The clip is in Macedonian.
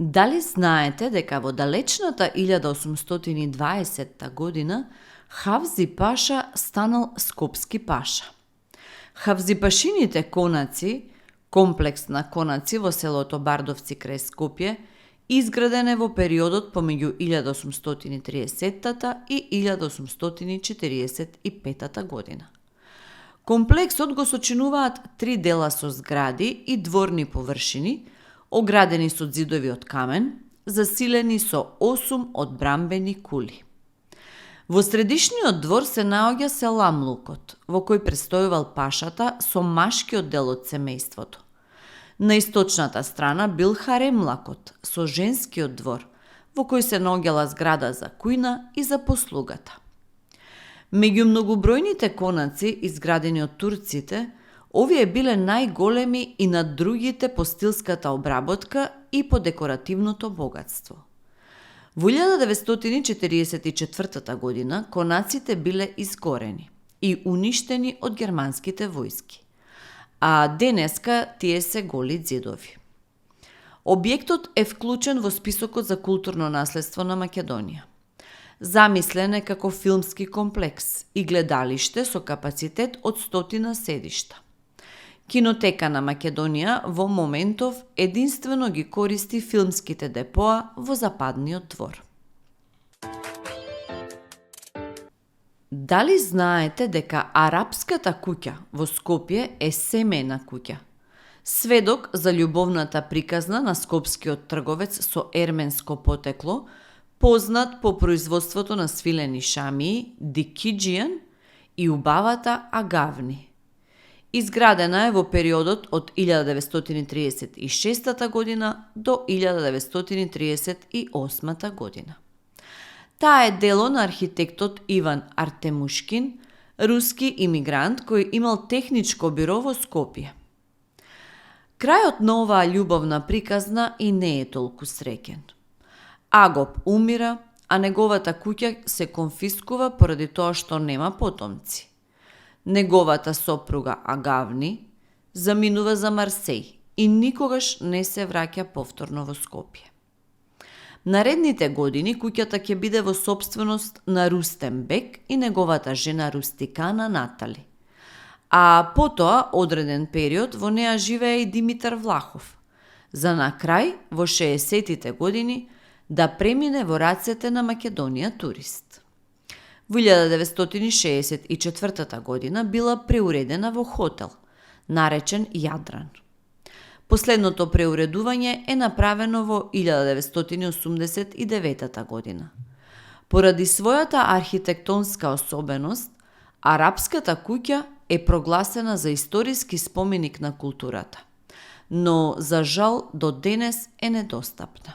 Дали знаете дека во далечната 1820 година Хавзи Паша станал Скопски паша? Хавзипашините конаци, комплекс на конаци во селото Бардовци крај Скопје, изграден е во периодот помеѓу 1830 и 1845 година. Комплексот го сочинуваат 3 дела со згради и дворни површини, оградени со ѕидови од камен, засилени со 8 одбрамбени кули. Во средишниот двор се наоѓа селамлукот, во кој престојувал пашата со машкиот дел од семејството. На источната страна бил харемлакот, со женскиот двор, во кој се наоѓала зграда за кујна и за послугата. Меѓу многобројните конаци изградени од турците, овие биле најголеми и над другите по стилската обработка и по декоративното богатство. Во 1944 година конаците биле изгорени и уништени од германските војски, а денеска тие се голи ѕидови. Објектот е вклучен во списокот за културно наследство на Македонија. Замислен е како филмски комплекс и гледалиште со капацитет од 100 седишта. Кинотека на Македонија во моментов единствено ги користи филмските депоа во Западниот двор. Дали знаете дека арапската куќа во Скопје е семејна куќа? Сведок за љубовната приказна на скопскиот трговец со ерменско потекло, познат по производството на свилени шамии, дикиџијан и убавата агавни. Изградена е во периодот од 1936 година до 1938 година. Таа е дело на архитектот Иван Артемушкин, руски имигрант кој имал техничко биро во Скопје. Крајот на оваа љубовна приказна и не е толку среќен. Агоп умира, а неговата куќа се конфискува поради тоа што нема потомци. Неговата сопруга Агавни заминува за Марсеј и никогаш не се враќа повторно во Скопје. Наредните години куќата ќе биде во сопственост на Рустем Бек и неговата жена Рустикана Натали. А потоа, одреден период, во неа живее и Димитар Влахов, за на крај, во 60-тите години, да премине во рацете на Македонија турист. Во 1964 година била преуредена во хотел, наречен Јадран. Последното преуредување е направено во 1989 година. Поради својата архитектонска особеност, арапската куќа е прогласена за историски споменик на културата, но за жал до денес е недостапна.